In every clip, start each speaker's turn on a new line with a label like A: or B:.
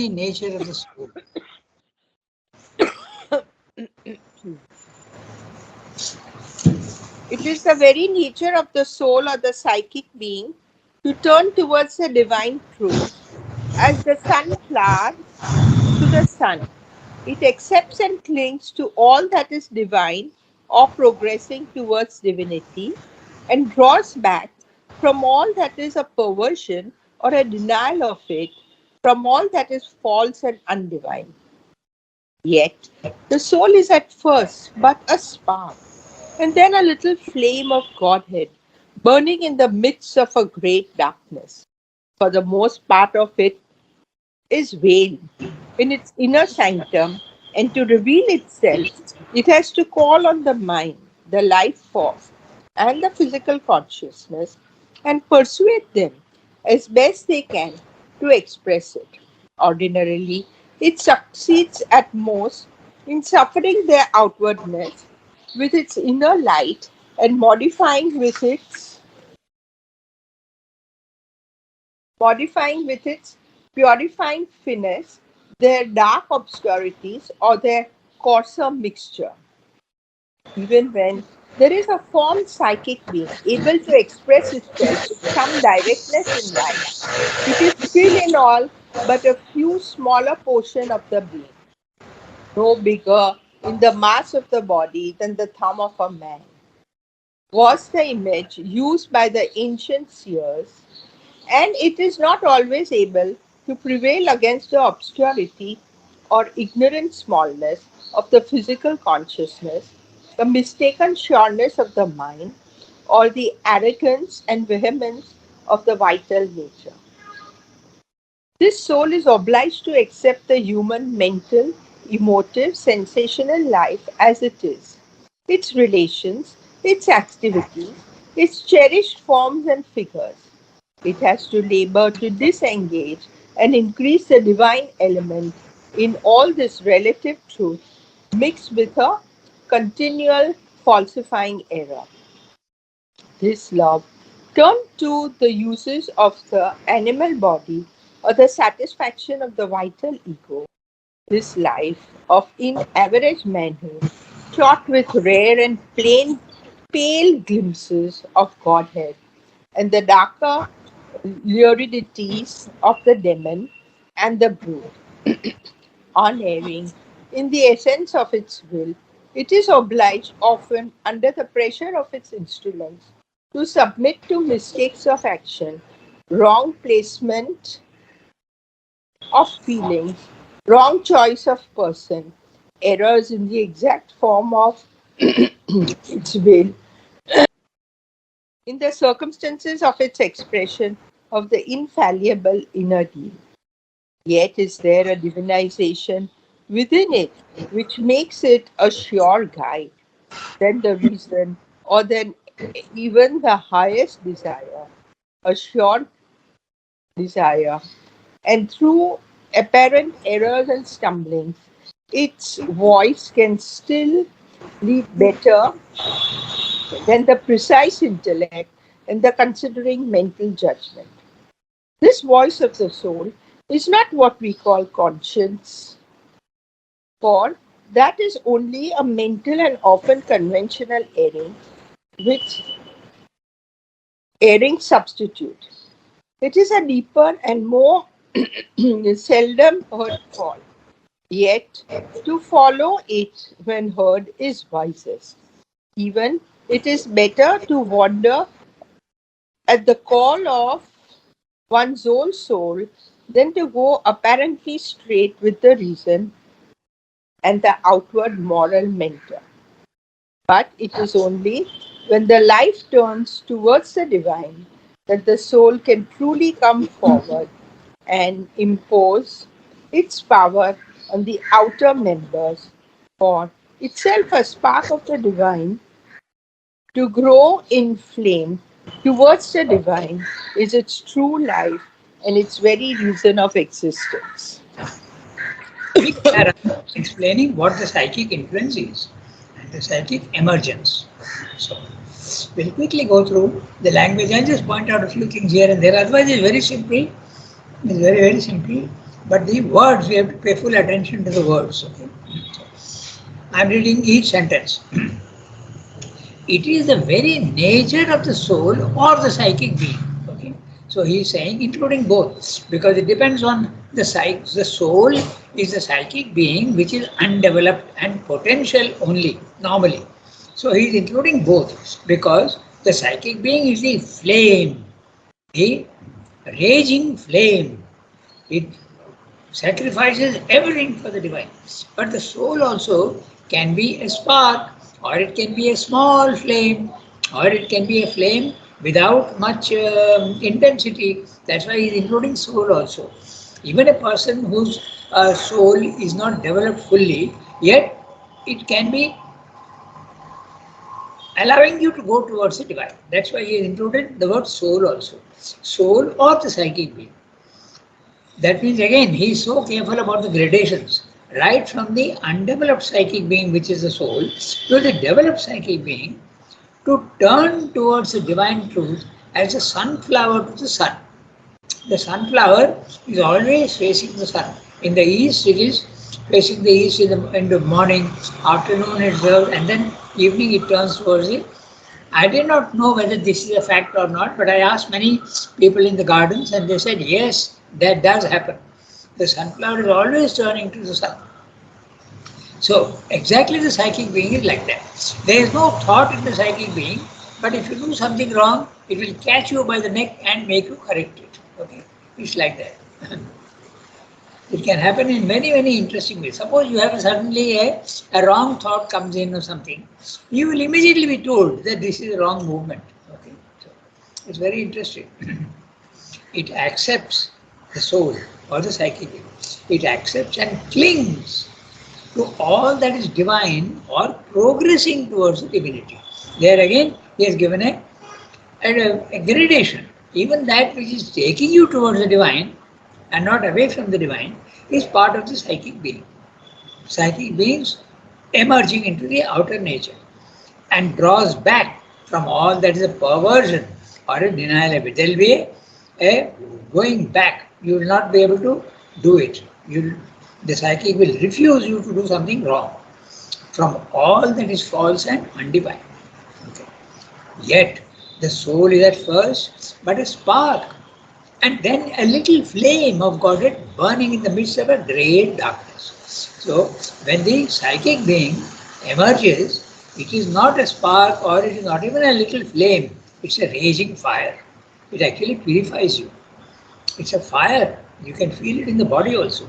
A: very nature of the soul?
B: It is the very nature of the soul or the psychic being to turn towards the divine truth as the sunflower to the sun. It accepts and clings to all that is divine or progressing towards divinity and draws back from all that is a perversion or a denial of it, from all that is false and undivine. Yet, the soul is at first but a spark, and then a little flame of Godhead, burning in the midst of a great darkness. For the most part of it is veiled in its inner sanctum, and to reveal itself, it has to call on the mind, the life force, and the physical consciousness and persuade them as best they can to express it. Ordinarily, it succeeds at most in suffering their outwardness with its inner light and modifying with its purifying finesse their dark obscurities or their coarser mixture. Even when there is a formed psychic being able to express itself with some directness in life, it is still in all but a few smaller portion of the being, no bigger in the mass of the body than the thumb of a man. Was the image used by the ancient seers, and it is not always able to prevail against the obscurity or ignorant smallness of the physical consciousness, the mistaken sureness of the mind, or the arrogance and vehemence of the vital nature. This soul is obliged to accept the human mental, emotive, sensational life as it is, its relations, its activities, its cherished forms and figures. It has to labor to disengage and increase the divine element in all this relative truth mixed with a continual falsifying error. This love turned to the uses of the animal body or the satisfaction of the vital ego. This life of in average manhood, shot with rare and plain pale glimpses of Godhead and the darker luridities of the demon and the brute. Unerring in the essence of its will, it is obliged often under the pressure of its instruments to submit to mistakes of action, wrong placement of feelings, wrong choice of person, errors in the exact form of its will, in the circumstances of its expression of the infallible inner deal. Yet is there a divinization within it which makes it a sure guide than the reason or than even the highest desire, a sure desire. And through apparent errors and stumblings, its voice can still lead better than the precise intellect and the considering mental judgment. This voice of the soul is not what we call conscience, for that is only a mental and often conventional which erring substitute. It is a deeper and more seldom heard call. Yet to follow it when heard is wisest. Even it is better to wander at the call of one's own soul than to go apparently straight with the reason and the outward moral mentor. But it is only when the life turns towards the divine that the soul can truly come forward and impose its power on the outer members, for itself a spark of the divine, to grow in flame towards the divine is its true life and its very reason of existence.
A: Explaining what the psychic influence is and the psychic emergence. So, we'll quickly go through the language and just point out a few things here and there. Otherwise, it's very simple. It's very, very simple. But the words, we have to pay full attention to the words. Okay? I'm reading each sentence. It is the very nature of the soul or the psychic being. Okay? So he is saying including both, because it depends on the psyche. The soul is the psychic being which is undeveloped and potential only, normally. So he is including both, because the psychic being is the flame, the raging flame. It sacrifices everything for the divine. But the soul also can be a spark, or it can be a small flame, or it can be a flame without much intensity. That's why he's including soul also. Even a person whose soul is not developed fully, yet it can be allowing you to go towards the divine. That's why he has included the word soul also. Soul or the psychic being. That means again, he is so careful about the gradations, right from the undeveloped psychic being, which is the soul, to the developed psychic being, to turn towards the divine truth as a sunflower to the sun. The sunflower is always facing the sun. In the east, it is facing the east in the morning, afternoon it goes, and then evening it turns towards the. I did not know whether this is a fact or not, but I asked many people in the gardens and they said, yes, that does happen. The sunflower is always turning to the sun. So, exactly the psychic being is like that. There is no thought in the psychic being, but if you do something wrong, it will catch you by the neck and make you correct it. Okay? It's like that. It can happen in many, many interesting ways. Suppose you have suddenly a wrong thought comes in or something, you will immediately be told that this is a wrong movement. Okay, so it's very interesting. It accepts the soul or the psychic. It accepts and clings to all that is divine or progressing towards the divinity. There again, he has given a gradation. Even that which is taking you towards the divine and not away from the divine is part of the psychic being. Psychic beings emerging into the outer nature and draws back from all that is a perversion or a denial of it. There will be a going back. You will not be able to do it. The psychic will refuse you to do something wrong from all that is false and undivine. Okay. Yet the soul is at first but a spark, and then a little flame of Godhead burning in the midst of a great darkness. So, when the psychic being emerges, it is not a spark or it is not even a little flame, it's a raging fire. It actually purifies you. It's a fire, you can feel it in the body also.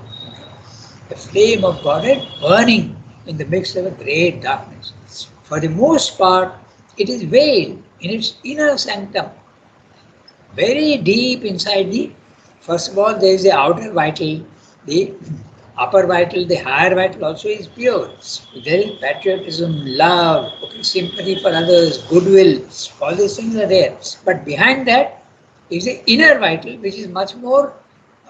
A: A flame of Godhead burning in the midst of a great darkness. For the most part, it is veiled in its inner sanctum, very deep inside first of all, there is the outer vital, the upper vital, the higher vital also is pure. There is patriotism, love, sympathy for others, goodwill, all these things are there. But behind that is the inner vital, which is much more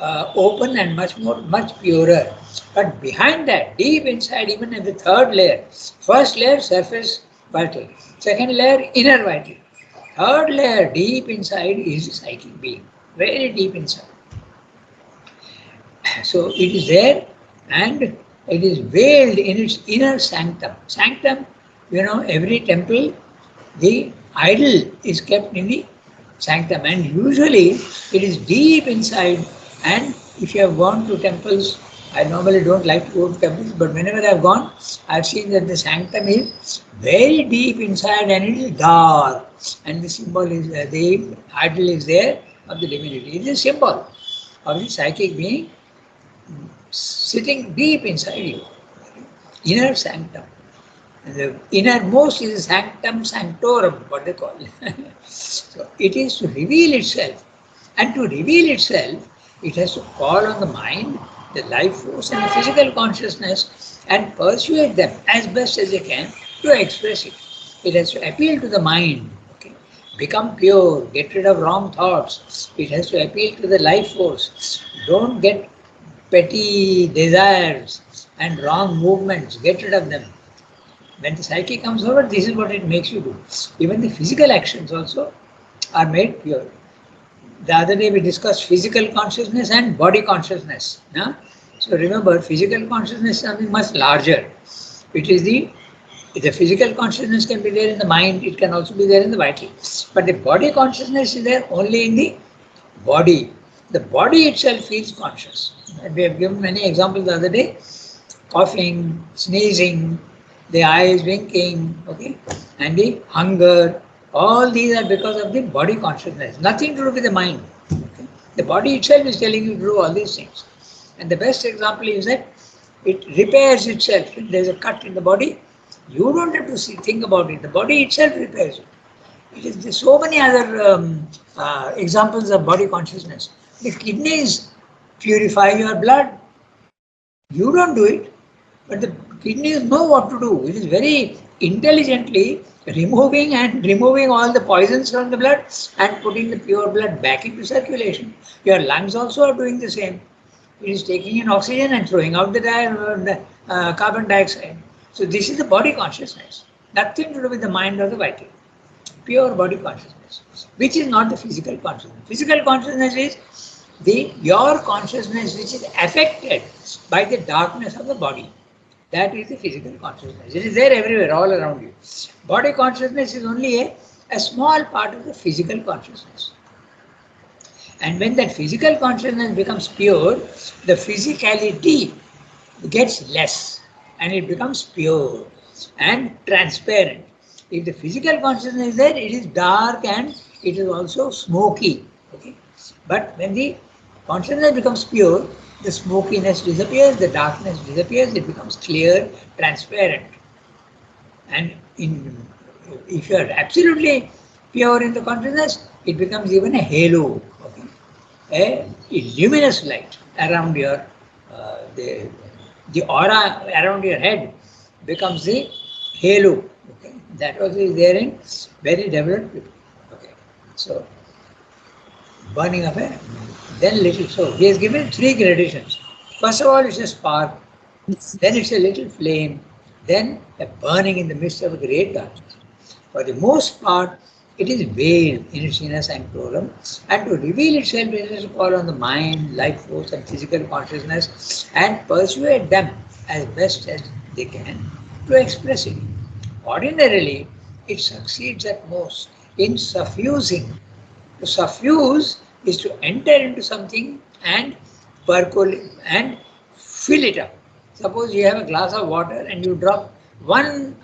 A: open and much purer. But behind that, deep inside, even in the third layer, first layer, surface vital, second layer, inner vital. Third layer, deep inside, is the psychic being, very deep inside. So it is there and it is veiled in its inner sanctum. Sanctum, every temple, the idol is kept in the sanctum, and usually it is deep inside. And if you have gone to temples, I normally don't like to go to temples, but whenever I have gone, I have seen that the sanctum is very deep inside and it is dark. And the symbol is, the idol is there of the divinity. It is a symbol of the psychic being sitting deep inside you, inner sanctum. And the innermost is the sanctum sanctorum, what they call it. So it is to reveal itself. And to reveal itself, it has to call on the mind, the life force and the physical consciousness and persuade them as best as they can to express it. It has to appeal to the mind, become pure, get rid of wrong thoughts. It has to appeal to the life force. Don't get petty desires and wrong movements, get rid of them. When the psyche comes over, this is what it makes you do. Even the physical actions also are made pure. The other day we discussed physical consciousness and body consciousness. Yeah? So remember, physical consciousness is something much larger. It is the physical consciousness can be there in the mind, it can also be there in the vital. But the body consciousness is there only in the body. The body itself feels conscious. And we have given many examples the other day. Coughing, sneezing, the eyes winking, okay, and the hunger, all these are because of the body consciousness, nothing to do with the mind. Okay? The body itself is telling you to do all these things. And the best example is that it repairs itself. If there's a cut in the body, you don't have to think about it. The body itself repairs it. There's so many other examples of body consciousness. The kidneys purify your blood. You don't do it, but the kidneys know what to do. It is very intelligently removing all the poisons from the blood and putting the pure blood back into circulation. Your lungs also are doing the same. It is taking in oxygen and throwing out the carbon dioxide. So this is the body consciousness. Nothing to do with the mind or the vital. Pure body consciousness, which is not the physical consciousness. Physical consciousness is your consciousness which is affected by the darkness of the body. That is the physical consciousness. It is there everywhere, all around you. Body consciousness is only a small part of the physical consciousness. And when that physical consciousness becomes pure, the physicality gets less and it becomes pure and transparent. If the physical consciousness is there, it is dark and it is also smoky. Okay? But when the consciousness becomes pure, the smokiness disappears, the darkness disappears, it becomes clear, transparent. And if you are absolutely pure in the consciousness, it becomes even a halo, okay? A luminous light around your, the aura around your head becomes the halo. Okay? That also is there in very developed people. Okay. So, burning of a, then little. So he has given 3 gradations. First of all, it's a spark, then it's a little flame, then a burning in the midst of a great darkness. For the most part, it is veiled in its inner sanctorum, and to reveal itself, it has to call on the mind, life force, and physical consciousness and persuade them as best as they can to express it. Ordinarily, it succeeds at most in suffusing. To suffuse is to enter into something and percolate and fill it up. Suppose you have a glass of water and you drop one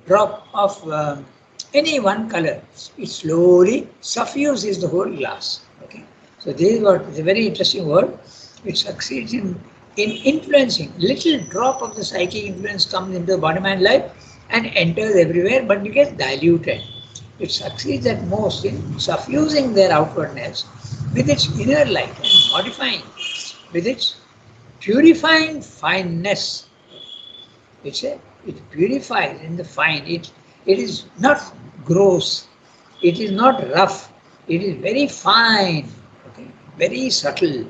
A: drop of any one color, it slowly suffuses the whole glass. Okay. So this is what is a very interesting word. It succeeds in influencing. Little drop of the psychic influence comes into the body-mind life and enters everywhere, but it gets diluted. It succeeds at most in suffusing their outwardness with its inner light and modifying with its purifying fineness. It purifies in the fine. It is not gross. It is not rough. It is very fine, okay, very subtle.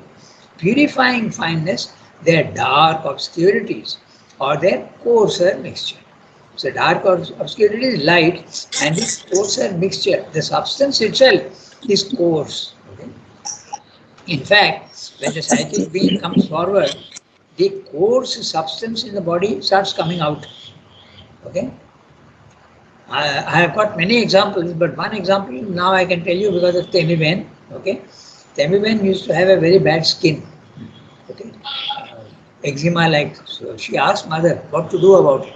A: Purifying fineness, their dark obscurities or their coarser mixture. So dark obscurity is light and this coarser mixture, the substance itself is coarse. Okay? In fact, when the psychic being comes forward, the coarse substance in the body starts coming out. Okay? I have got many examples, but one example now I can tell you because of Temiben. Okay? Temiben used to have a very bad skin. Okay? Eczema like. So she asked mother what to do about it.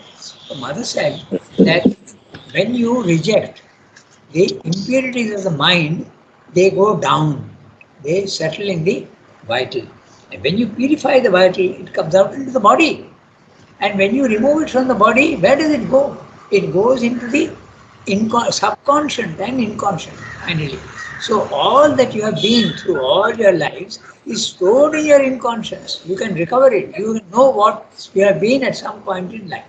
A: The mother said that when you reject the impurities of the mind, they go down. They settle in the vital. And when you purify the vital, it comes out into the body. And when you remove it from the body, where does it go? It goes into the subconscious and inconscient, finally. So all that you have been through all your lives is stored in your inconscious. You can recover it. You know what you have been at some point in life.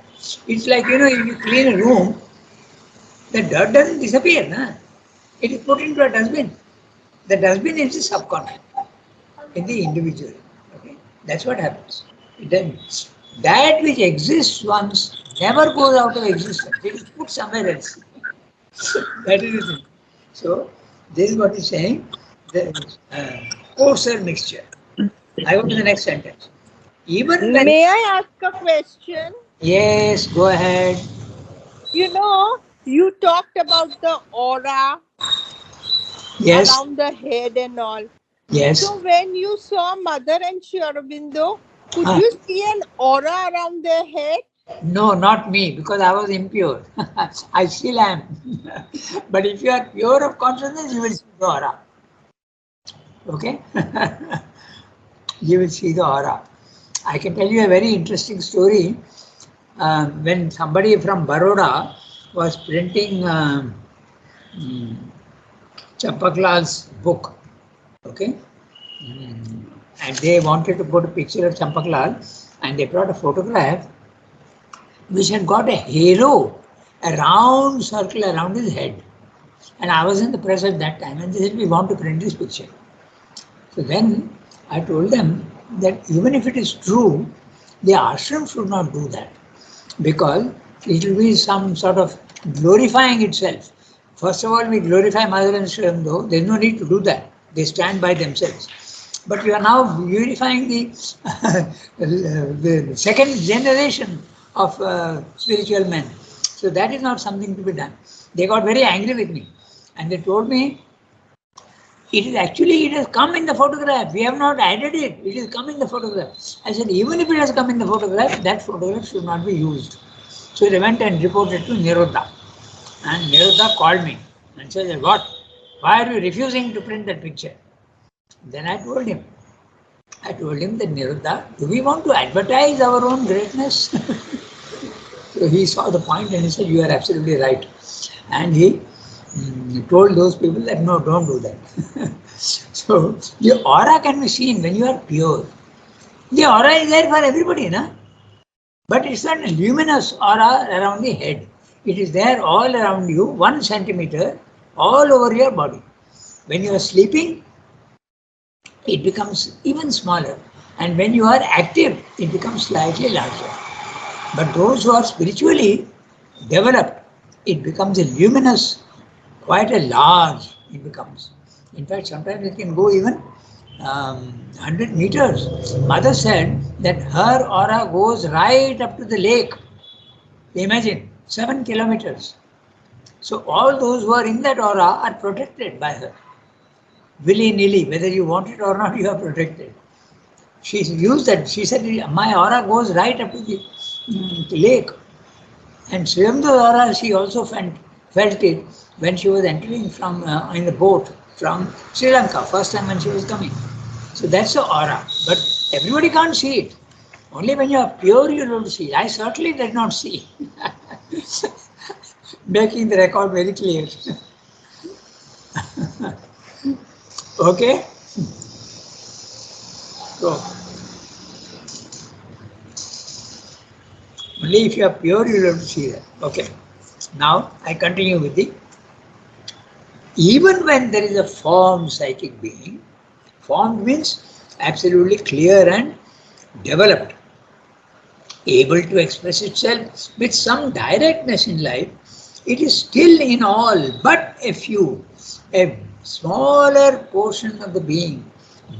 A: It's like, if you clean a room, the dirt doesn't disappear. Nah? It is put into a dustbin. The dustbin is the subconscious in the individual. Okay? That's what happens. That which exists once never goes out of existence. It is put somewhere else. That is the thing. So, this is what he's saying, coarser mixture. I go to the next sentence. Even when,
B: May I ask a question?
A: yes, go ahead.
B: You talked about the aura
A: Yes,
B: around the head and all.
A: yes.
B: So when you saw Mother and Sri Aurobindo, could
A: Ah,
B: you see an aura around their head?
A: no, not me, because I was impure. I still am. But if you are pure of consciousness, you will see the aura. Okay? You will see the aura. I can tell you a very interesting story. When somebody from Baroda was printing mm, Champaklal's book, okay, and they wanted to put a picture of Champaklal, and they brought a photograph which had got a halo, a round circle around his head. And I was in the press at that time, and they said, "We want to print this picture." So then I told them that even if it is true, the ashram should not do that, because it will be some sort of glorifying itself. First of all, we glorify Mother and Sri Aurobindo. There's no need to do that. They stand by themselves. But you are now glorifying the second generation of spiritual men. So that is not something to be done. They got very angry with me, and they told me it has come in the photograph. We have not added it. It has come in the photograph. I said, even if it has come in the photograph, that photograph should not be used. So they went and reported to Nirodha. And Nirodha called me and said, "What? Why are you refusing to print that picture?" Then I told him that, "Nirodha, do we want to advertise our own greatness?" So he saw the point and he said, "You are absolutely right." And he told those people that, "No, don't do that." So the aura can be seen when you are pure. The aura is there for everybody, na? But it's not a luminous aura around the head. It is there all around you, 1 centimeter, all over your body. When you are sleeping, it becomes even smaller. And when you are active, it becomes slightly larger. But those who are spiritually developed, it becomes a luminous, quite a large it becomes. In fact, sometimes it can go even 100 meters. Mother said that her aura goes right up to the lake. Imagine, 7 kilometers. So all those who are in that aura are protected by her. Willy-nilly, whether you want it or not, you are protected. She used that. She said, "My aura goes right up to the lake." And Sri Aurobindo aura, she also felt it when she was entering from in the boat from Sri Lanka, first time when she was coming. So that's the aura. But everybody can't see it. Only when you are pure, you don't see it. I certainly did not see. Making the record very clear. Okay? So, only if you are pure, you will see that. Okay. Now, I continue with the, even when there is a formed psychic being, formed means absolutely clear and developed, able to express itself with some directness in life, it is still in all but a few, a smaller portion of the being,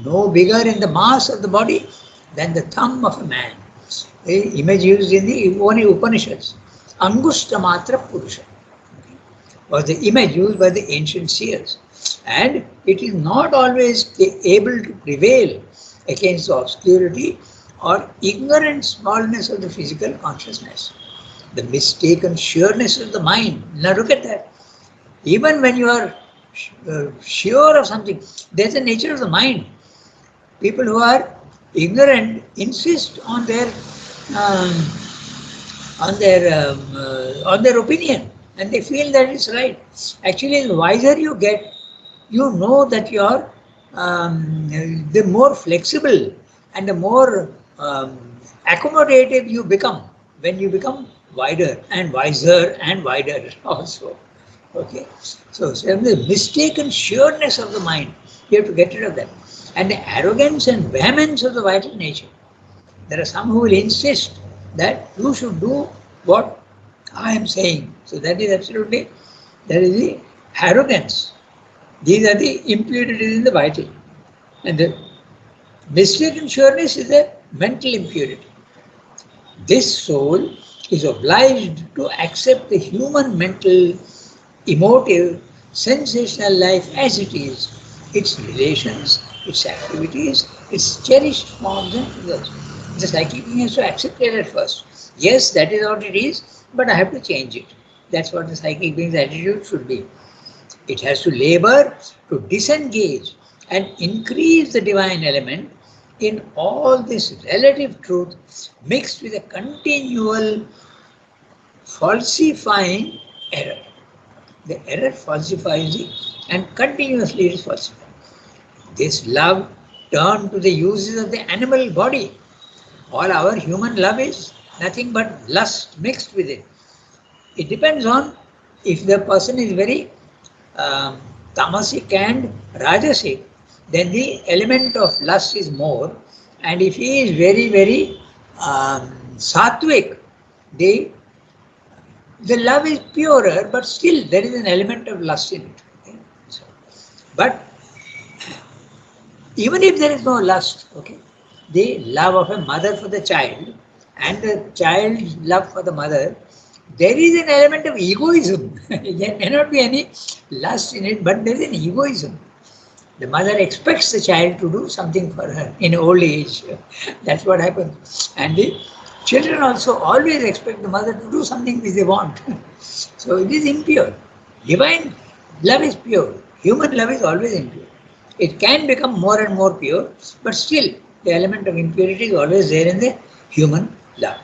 A: no bigger in the mass of the body than the thumb of a man. The image used in the Upanishads, Angustamatra Purusha, was the image used by the ancient seers. And it is not always able to prevail against the obscurity or ignorant smallness of the physical consciousness. The mistaken sureness of the mind. Now look at that. Even when you are sure of something, there's a nature of the mind. People who are ignorant insist on their um, on their opinion, and they feel that it's right. Actually, the wiser you get, you know that you're the more flexible and the more accommodative you become when you become wider and wiser and wider also. Okay, so the mistaken sureness of the mind, you have to get rid of that, and the arrogance and vehemence of the vital nature. There are some who will insist that you should do what I am saying. So that is absolutely, that is the arrogance. These are the impurities in the vital. And the mistaken sureness is a mental impurity. This soul is obliged to accept the human mental, emotive, sensational life as it is, its relations, its activities, its cherished forms and figures. The psychic being has to accept it at first. Yes, that is what it is, but I have to change it. That's what the psychic being's attitude should be. It has to labor to disengage and increase the divine element in all this relative truth mixed with a continual falsifying error. The error falsifies it and continuously it is falsified. This love turned to the uses of the animal body. All our human love is nothing but lust mixed with it. It depends on if the person is very tamasic and rajasic, then the element of lust is more. And if he is very, very sattvic, the love is purer, but still there is an element of lust in it. Okay? So, but even if there is no lust, okay, the love of a mother for the child and the child's love for the mother, there is an element of egoism. There may not be any lust in it, but there is an egoism. The mother expects the child to do something for her in old age. That's what happens. And the children also always expect the mother to do something which they want. So it is impure. Divine love is pure. Human love is always impure. It can become more and more pure, but still the element of impurity is always there in the human love.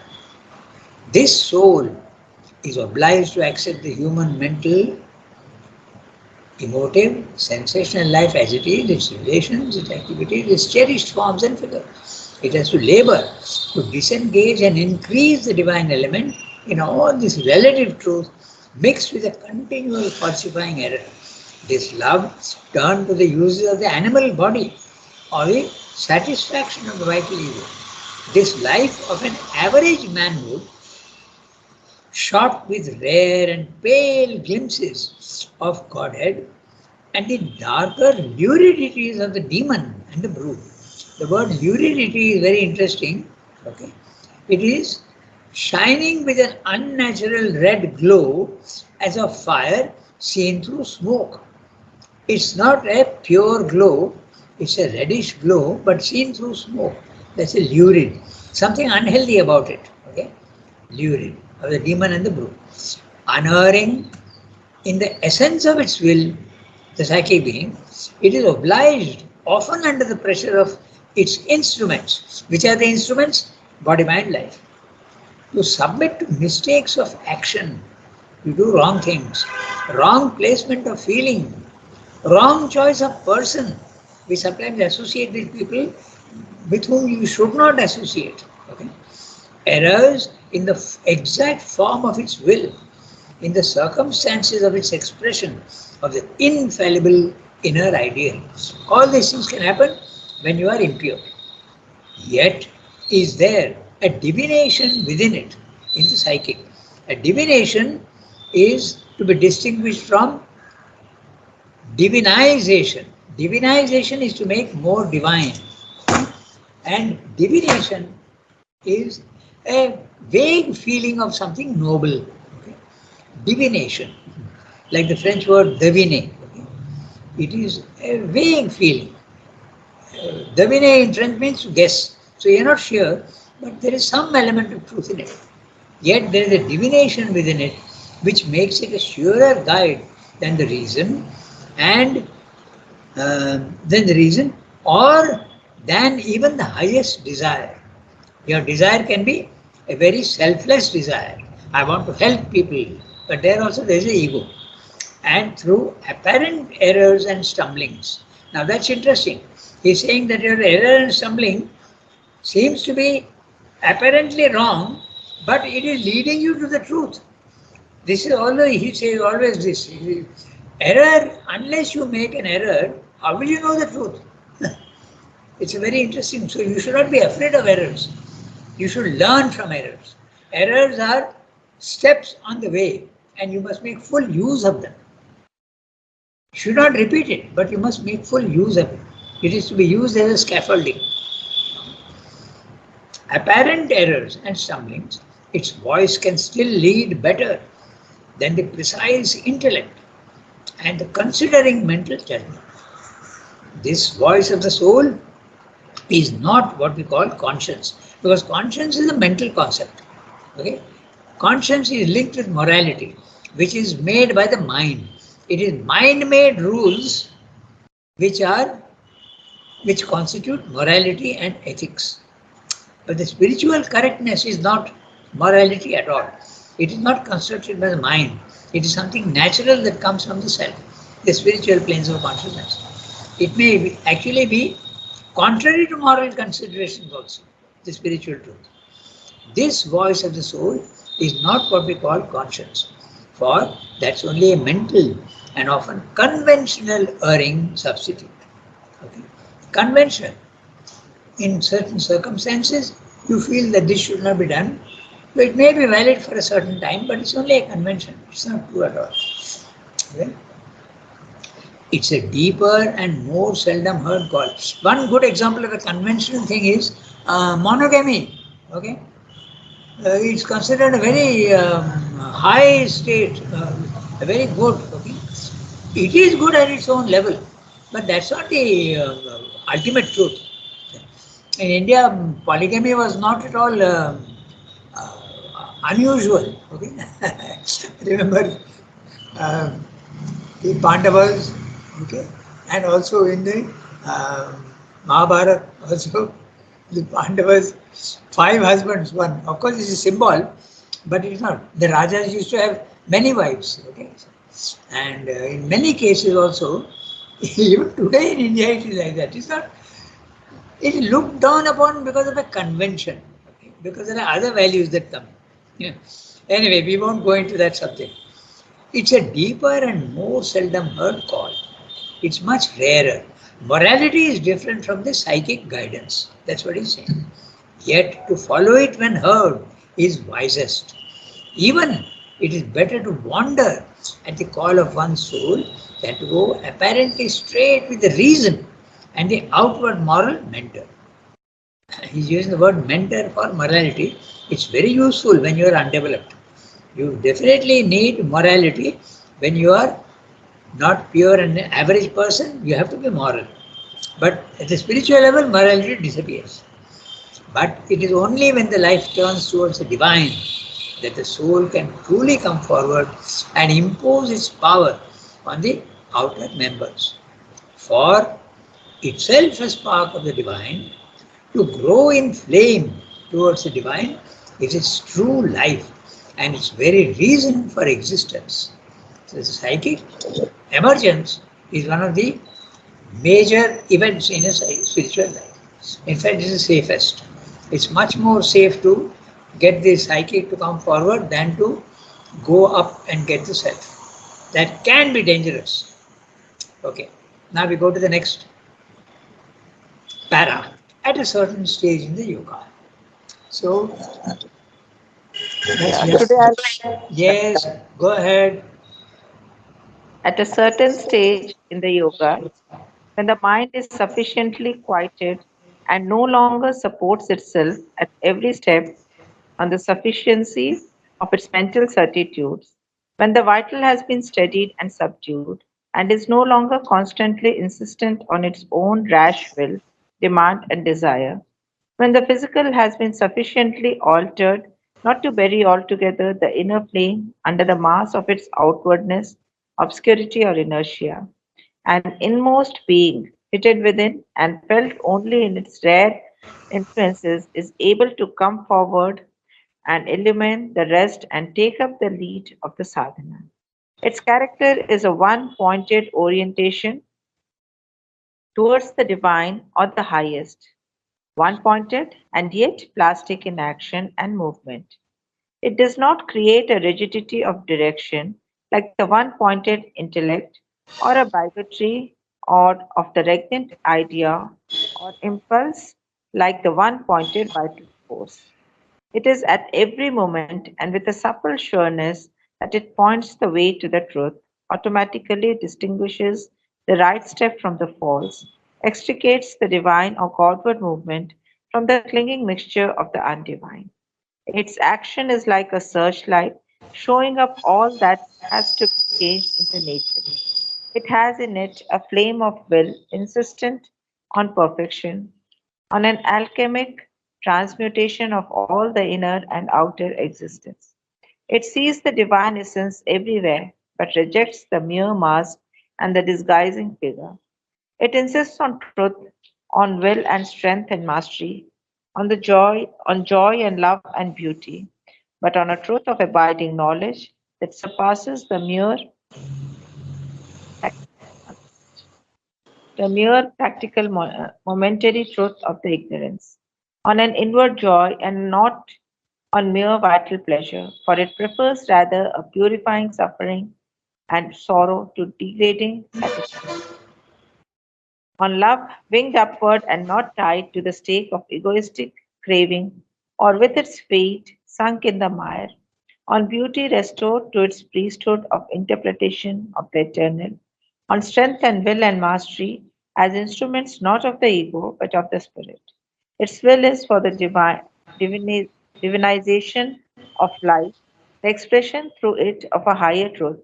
A: This soul is obliged to accept the human mental, emotive, sensational life as it is, its relations, its activities, its cherished forms and figures. It has to labor to disengage and increase the divine element in all this relative truth mixed with a continual falsifying error. This love turned to the uses of the animal body or the satisfaction of the vital ego. This life of an average manhood, shot with rare and pale glimpses of Godhead and the darker luridities of the demon and the brute. The word luridity is very interesting. Okay, it is shining with an unnatural red glow as of fire seen through smoke. It's not a pure glow, it's a reddish glow, but seen through smoke. That's a lurid. Something unhealthy about it. Okay, lurid of the demon and the brute. Unerring in the essence of its will, the psychic being, it is obliged, often under the pressure of its instruments. Which are the instruments? Body, mind, life. To submit to mistakes of action, you do wrong things, wrong placement of feeling, wrong choice of person. We sometimes associate with people with whom you should not associate. Okay? Errors in the exact form of its will, in the circumstances of its expression of the infallible inner ideal. All these things can happen when you are impure. Yet is there a divination within it, in the psychic. A divination is to be distinguished from divinization. Divinization is to make more divine. And divination is a vague feeling of something noble. Okay? Divination, like the French word deviner. Okay? It is a vague feeling. Deviner in French means to guess. So you're not sure, but there is some element of truth in it. Yet there is a divination within it which makes it a surer guide than the reason and or than even the highest desire. Your desire can be a very selfless desire. I want to help people, but there also there is an ego. And through apparent errors and stumblings. Now that's interesting. He's saying that your error and stumbling seems to be apparently wrong, but it is leading you to the truth. This is always, he says always this. Error, unless you make an error, how will you know the truth? It's a very interesting. So you should not be afraid of errors. You should learn from errors. Errors are steps on the way and you must make full use of them. Should not repeat it, but you must make full use of it. It is to be used as a scaffolding. Apparent errors and stumblings, its voice can still lead better than the precise intellect and the considering mental judgment. This voice of the soul is not what we call conscience, because conscience is a mental concept. Okay, conscience is linked with morality, which is made by the mind. It is mind-made rules which are which constitute morality and ethics. But the spiritual correctness is not morality at all. It is not constructed by the mind. It is something natural that comes from the self, the spiritual planes of consciousness. It may actually be contrary to moral considerations also, the spiritual truth. This voice of the soul is not what we call conscience, for that's only a mental and often conventional erring substitute. Okay? Conventional. In certain circumstances, you feel that this should not be done. So it may be valid for a certain time, but it's only a convention. It's not true at all. Okay? It's a deeper and more seldom heard call. One good example of a conventional thing is monogamy. Okay, it's considered a very high state, very good. Okay, it is good at its own level, but that's not the ultimate truth. In India, polygamy was not at all unusual. Okay, remember uh, the Pandavas, okay, and also in the uh, Mahabharata, also the Pandavas, 5 husbands, one. Of course, it's a symbol, but it's not. The Rajas used to have many wives, okay, and in many cases also, even today in India, it is like that. It's not. It is looked down upon because of a convention, okay, because there are other values that come. Yeah. Anyway, we won't go into that subject. It's a deeper and more seldom heard call. It's much rarer. Morality is different from the psychic guidance. That's what he's saying. Yet to follow it when heard is wisest. Even it is better to wander at the call of one's soul than to go apparently straight with the reason and the outward moral mentor. He's using the word mentor for morality. It's very useful when you are undeveloped. You definitely need morality when you are not pure and average person. You have to be moral. But at the spiritual level, morality disappears. But it is only when the life turns towards the divine that the soul can truly come forward and impose its power on the outer members. For itself a spark of the divine, to grow in flame towards the divine is its true life and its very reason for existence. So the psychic emergence is one of the major events in a spiritual life. In fact, it is the safest. It's much more safe to get the psychic to come forward than to go up and get the self. That can be dangerous. Okay. Now we go to the next para at a certain stage in the yoga. So let's
C: Today,
A: just, yes, go ahead.
C: at a certain stage in the yoga, when the mind is sufficiently quieted and no longer supports itself at every step on the sufficiency of its mental certitudes, when the vital has been steadied and subdued, and is no longer constantly insistent on its own rash will, demand, and desire, when the physical has been sufficiently altered not to bury altogether the inner plane under the mass of its outwardness, obscurity, or inertia, an inmost being, fitted within and felt only in its rare influences, is able to come forward and illumine the rest and take up the lead of the sadhana. Its character is a one pointed orientation towards the divine or the highest, one pointed and yet plastic in action and movement. It does not create a rigidity of direction like the one pointed intellect or a bigotry or of the regnant idea or impulse like the one pointed vital force. It is at every moment and with a supple sureness that it points the way to the truth automatically distinguishes the right step from the false, extricates the divine or Godward movement from the clinging mixture of the undivine. Its action is like a searchlight, showing up all that has to be changed into nature. It has in it a flame of will insistent on perfection, on an alchemic transmutation of all the inner and outer existence. It sees the divine essence everywhere, but rejects the mere mask and the disguising figure. It insists on truth, on will and strength and mastery, on joy and love and beauty, but on a truth of abiding knowledge that surpasses the mere practical momentary truth of the ignorance, on an inward joy and not on mere vital pleasure, for it prefers rather a purifying suffering and sorrow to degrading satisfaction, on love winged upward and not tied to the stake of egoistic craving, or with its feet sunk in the mire, on beauty restored to its priesthood of interpretation of the eternal, on strength and will and mastery as instruments not of the ego but of the spirit. Its will is for the divinization of life, the expression through it of a higher truth,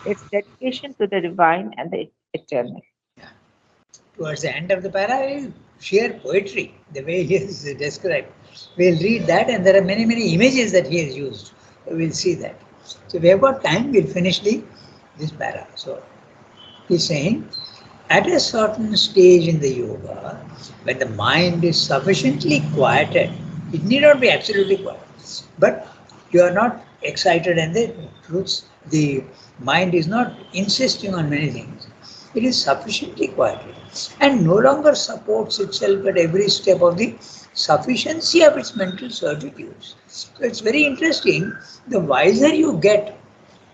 C: its dedication to the divine and the eternal.
A: Towards the end of the para is sheer poetry, the way he is described. We'll read that, and there are many, many images that he has used. We'll see that. So we have got time, we'll finish this para. So he's saying, at a certain stage in the yoga, when the mind is sufficiently quieted, it need not be absolutely quiet, but you are not excited and the mind is not insisting on many things. It is sufficiently quieted and no longer supports itself at every step of the sufficiency of its mental certitudes. So it's very interesting. The wiser you get,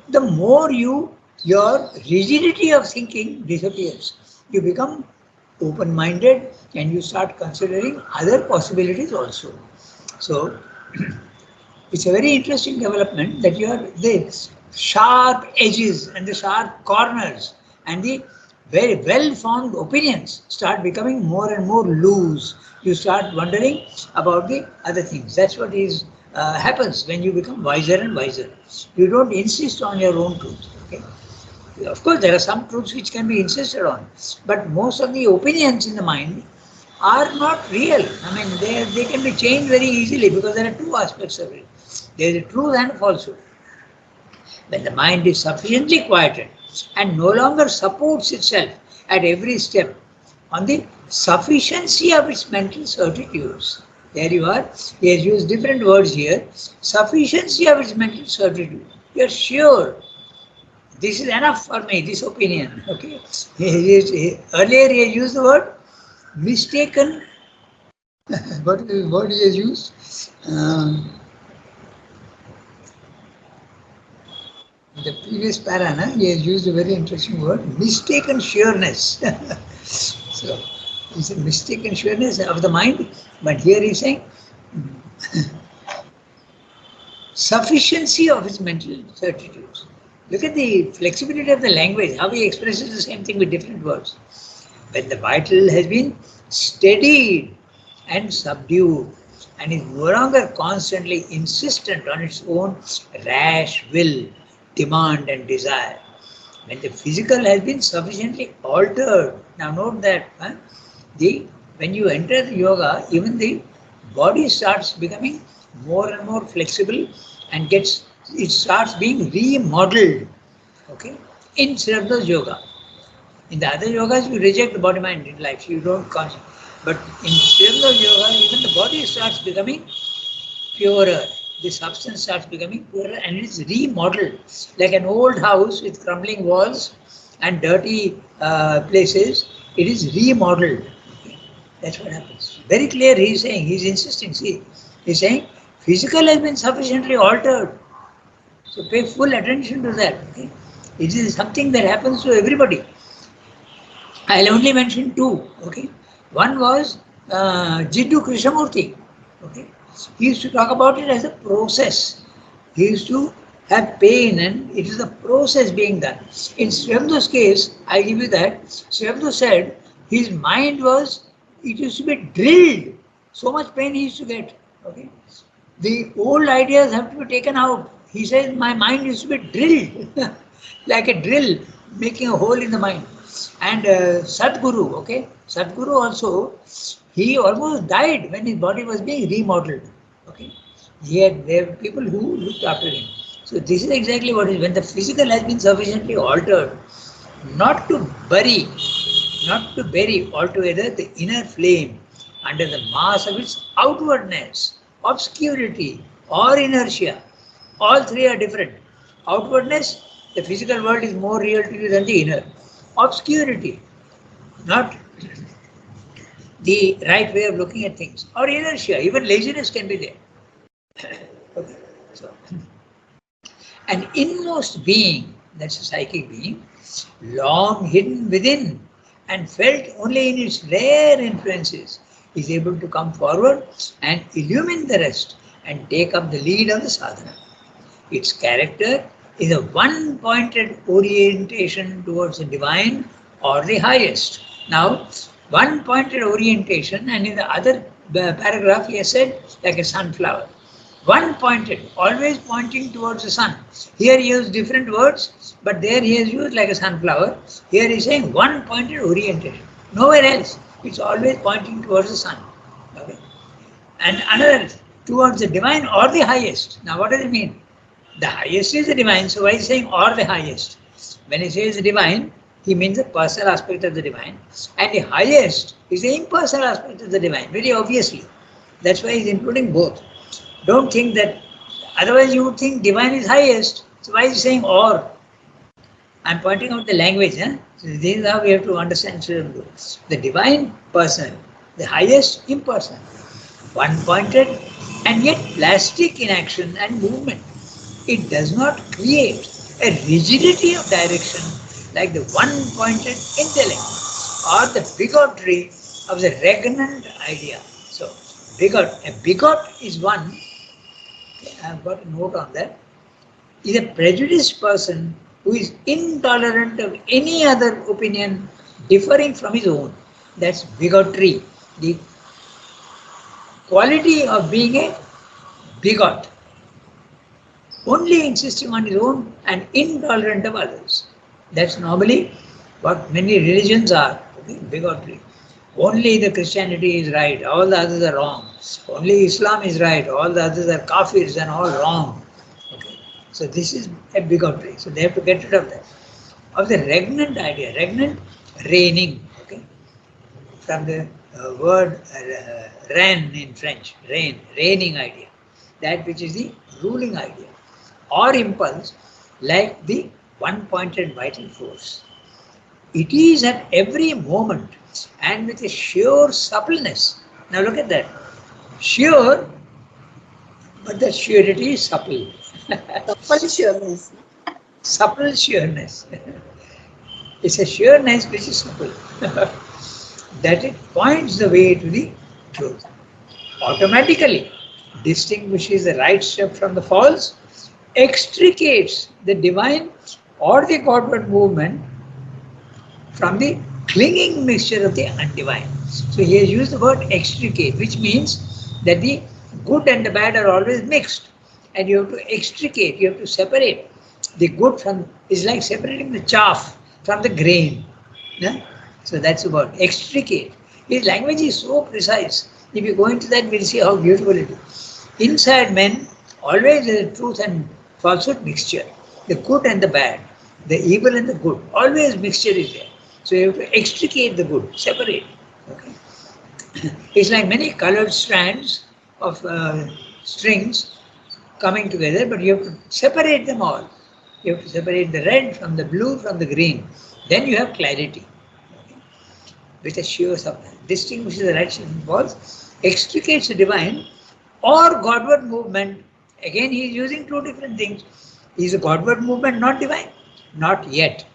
A: the more your rigidity of thinking disappears. You become open-minded and you start considering other possibilities also. So it's a very interesting development that the sharp edges and the sharp corners and the very well-formed opinions start becoming more and more loose. You start wondering about the other things. That's what happens when you become wiser and wiser. You don't insist on your own truth. Okay? Of course, there are some truths which can be insisted on, but most of the opinions in the mind are not real. I mean, they can be changed very easily because there are two aspects of it. There is a truth and a falsehood. When the mind is sufficiently quieted and no longer supports itself at every step on the sufficiency of its mental certitudes. There you are. He has used different words here. Sufficiency of its mental certitude. You are sure this is enough for me, this opinion. Okay. Earlier he has used the word mistaken. What is the word he has used? In the previous para, he has used a very interesting word, mistaken sureness. So, it's a mistaken sureness of the mind, but here he's saying sufficiency of his mental certitudes. Look at the flexibility of the language, how he expresses the same thing with different words. When the vital has been steadied and subdued and is no longer constantly insistent on its own rash will, demand and desire. When the physical has been sufficiently altered, now note that when you enter the yoga, even the body starts becoming more and more flexible and it starts being remodeled. Okay, in Sravdas yoga. In the other yogas, you reject the body mind in life, you don't concentrate. But in Sravdas yoga, even the body starts becoming purer. The substance starts becoming purer and it is remodeled. Like an old house with crumbling walls and dirty places, it is remodeled. Okay? That's what happens. Very clear, he's insisting. See, he's saying, physical has been sufficiently altered. So pay full attention to that. Okay? It is something that happens to everybody. I'll only mention two. Okay, one was Jiddu Krishnamurti. Okay, he used to talk about it as a process. He used to have pain, and it is a process being done. In Sri Aurobindo case, I give you that. Sri Aurobindo said his mind was, it used to be drilled. So much pain he used to get. Okay. The old ideas have to be taken out. He says, my mind used to be drilled, like a drill, making a hole in the mind. And Sadguru, okay, Sadguru also, he almost died when his body was being remodeled. Okay, there were people who looked after him. So this is exactly what is when the physical has been sufficiently altered, not to bury, not to bury altogether the inner flame under the mass of its outwardness, obscurity, or inertia. All three are different. Outwardness, the physical world is more real to you than the inner. Obscurity, not the right way of looking at things, or inertia, even laziness can be there. Okay. So, an inmost being, that's a psychic being, long hidden within and felt only in its rare influences, is able to come forward and illumine the rest and take up the lead of the sadhana. Its character is a one-pointed orientation towards the divine or the highest. Now, one-pointed orientation, and in the other paragraph he has said like a sunflower. One-pointed, always pointing towards the sun. Here he used different words, but there he has used like a sunflower. Here he is saying one-pointed orientation. Nowhere else. It's always pointing towards the sun. Okay. And another, towards the divine or the highest. Now what does it mean? The highest is the divine, so why is he saying or the highest? When he says the divine, he means the personal aspect of the divine. And the highest is the impersonal aspect of the divine, very obviously. That's why he's including both. Don't think that, otherwise you would think divine is highest. So why is he saying or? I'm pointing out the language. So this is how we have to understand the divine personal, the highest impersonal, one-pointed and yet plastic in action and movement. It does not create a rigidity of direction like the one-pointed intellect or the bigotry of the regnant idea. So, a bigot is one, I've got a note on that, is a prejudiced person who is intolerant of any other opinion differing from his own. That's bigotry, the quality of being a bigot, only insisting on his own and intolerant of others. That's normally what many religions are, okay? Bigotry. Only the Christianity is right, all the others are wrong. Only Islam is right, all the others are kafirs and all wrong. Okay. So this is a bigotry. So they have to get rid of that. Of the regnant idea, regnant, reigning, okay? From the word reign in French, reigning idea. That which is the ruling idea. Or impulse, like the one-pointed vital force. It is at every moment and with a sure suppleness. Now look at that. Sure, but the surety is supple.
B: Supple sureness.
A: Supple sureness. It's a sureness which is supple. That it points the way to the truth. Automatically distinguishes the right step from the false, extricates the divine or the Godward movement from the clinging mixture of the undivine. So he has used the word extricate, which means that the good and the bad are always mixed. And you have to extricate, you have to separate the good from, is like separating the chaff from the grain. Yeah? So that's the word, extricate. His language is so precise. If you go into that, we'll see how beautiful it is. Inside men, always there is truth and falsehood mixture. The good and the bad, the evil and the good, always mixture is there. So you have to extricate the good, separate. Okay? It's like many colored strands of strings coming together, but you have to separate them all. You have to separate the red from the blue from the green. Then you have clarity. Okay? With a sure supply. Distinguishes the right from false, extricates the divine or Godward movement. Again, he is using two different things. Is a Godward movement not divine? Not yet.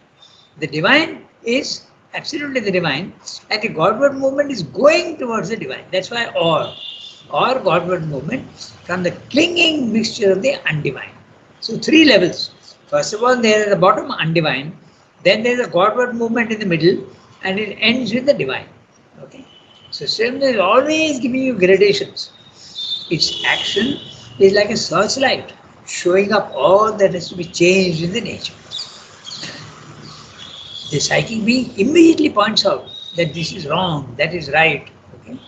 A: The divine is absolutely the divine, and the Godward movement is going towards the divine. That's why or Godward movement from the clinging mixture of the undivine. So three levels. First of all, there is at the bottom undivine, then there is a Godward movement in the middle, and it ends with the divine. Okay. So Sri is always giving you gradations. Its action is like a searchlight, showing up all that has to be changed in the nature. The psychic being immediately points out that this is wrong, that is right. Okay?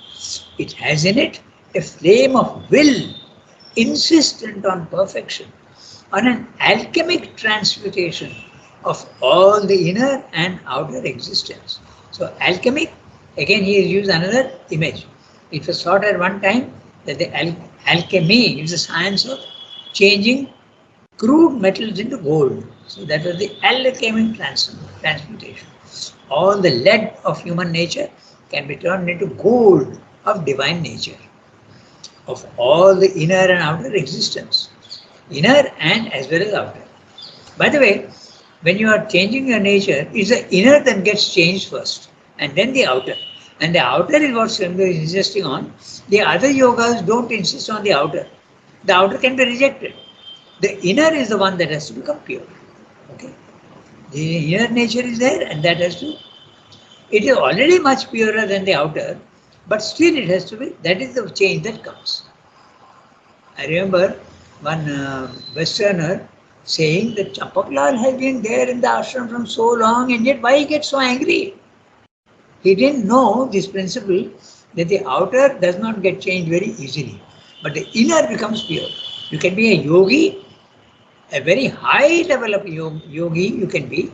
A: It has in it a flame of will, insistent on perfection, on an alchemic transmutation of all the inner and outer existence. So, alchemic, again, he has used another image. It was thought at one time that the alchemy is the science of changing crude metals into gold. So that was the alchemic transmutation. All the lead of human nature can be turned into gold of divine nature, of all the inner and outer existence, inner and as well as outer. By the way, when you are changing your nature, it's the inner that gets changed first, and then the outer. And the outer is what Swami is insisting on. The other yogas don't insist on the outer. The outer can be rejected. The inner is the one that has to become pure. Okay? The inner nature is there, and that has to. It is already much purer than the outer, but still it has to be. That is the change that comes. I remember one Westerner saying that Champaklal has been there in the ashram from so long, and yet why he gets so angry? He didn't know this principle that the outer does not get changed very easily, but the inner becomes pure. You can be a yogi, a very high level of yogi you can be,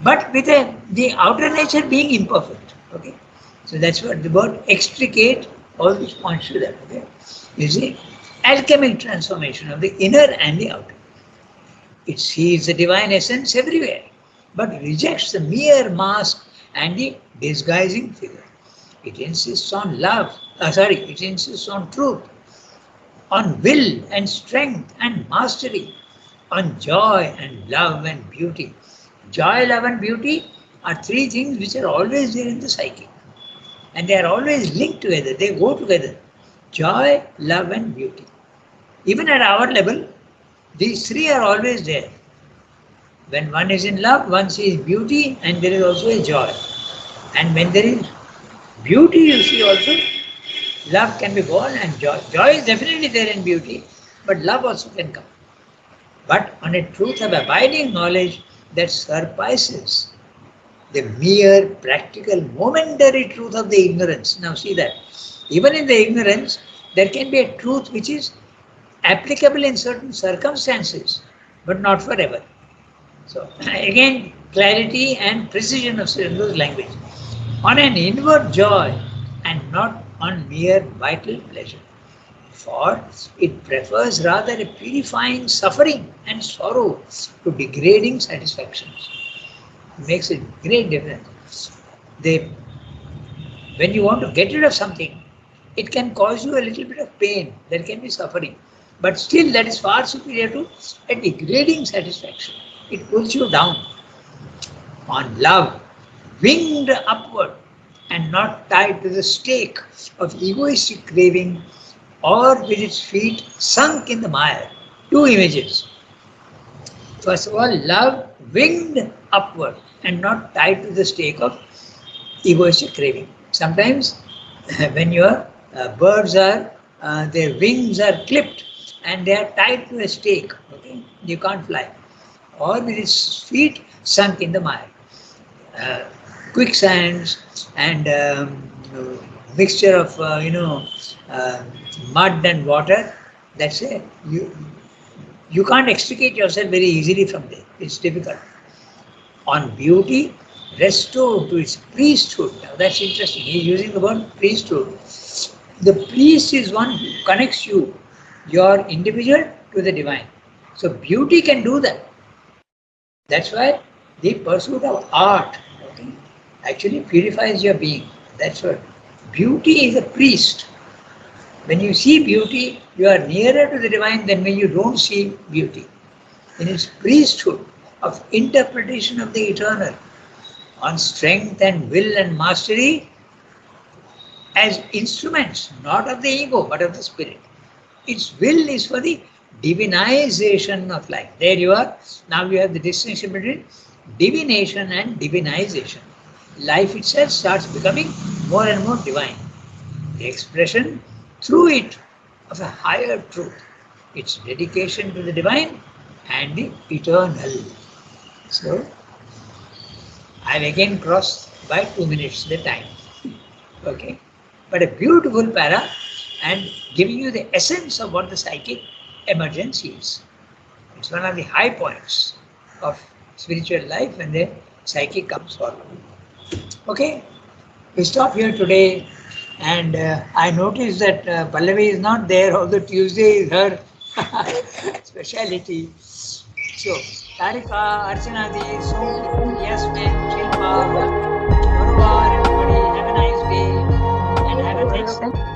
A: but with the outer nature being imperfect. Okay, so that's what the word extricate always points to that. Okay, you see, alchemic transformation of the inner and the outer. It sees the divine essence everywhere, but rejects the mere mask and the disguising figure. It insists on it insists on truth, on will and strength and mastery, on joy and love and beauty. Joy, love, and beauty are three things which are always there in the psyche. And they are always linked together, they go together. Joy, love, and beauty. Even at our level, these three are always there. When one is in love, one sees beauty and there is also a joy. And when there is beauty, you see also love can be born and joy. Joy is definitely there in beauty, but love also can come. But on a truth of abiding knowledge that surpasses the mere practical momentary truth of the ignorance. Now see that. Even in the ignorance, there can be a truth which is applicable in certain circumstances, but not forever. So again, clarity and precision of Srindu's language. On an inward joy and not on mere vital pleasure. For it prefers rather a purifying suffering and sorrow to degrading satisfactions. It makes a great difference. When you want to get rid of something, it can cause you a little bit of pain, there can be suffering. But still that is far superior to a degrading satisfaction. It pulls you down. On love, winged upward and not tied to the stake of egoistic craving or with its feet sunk in the mire. Two images. First of all, love winged upward and not tied to the stake of egoistic craving. Sometimes when your birds are, their wings are clipped and they are tied to a stake, okay, you can't fly. Or with its feet sunk in the mire. Quicksands and mixture of mud and water. That's it. You can't extricate yourself very easily from there. It's difficult. On beauty, restored to its priesthood. Now that's interesting. He's using the word priesthood. The priest is one who connects you, your individual, to the divine. So beauty can do that. That's why the pursuit of art, okay, actually purifies your being. That's what. Beauty is a priest. When you see beauty, you are nearer to the divine than when you don't see beauty. In its priesthood of interpretation of the eternal, on strength and will and mastery as instruments, not of the ego, but of the spirit. Its will is for the divinization of life. There you are. Now you have the distinction between divination and divinization. Life itself starts becoming more and more divine. The expression through it of a higher truth. Its dedication to the divine and the eternal. So, I've again crossed by 2 minutes the time. Okay. But a beautiful para and giving you the essence of what the psychic emergence is. It's one of the high points of spiritual life when the psychic comes forward. Okay, we stop here today, and I noticed that Pallavi is not there, although Tuesday is her speciality. So, Tarika, Archana Di, Somi, Yasmin, Shilpa, au revoir everybody, have a nice day, and have a nice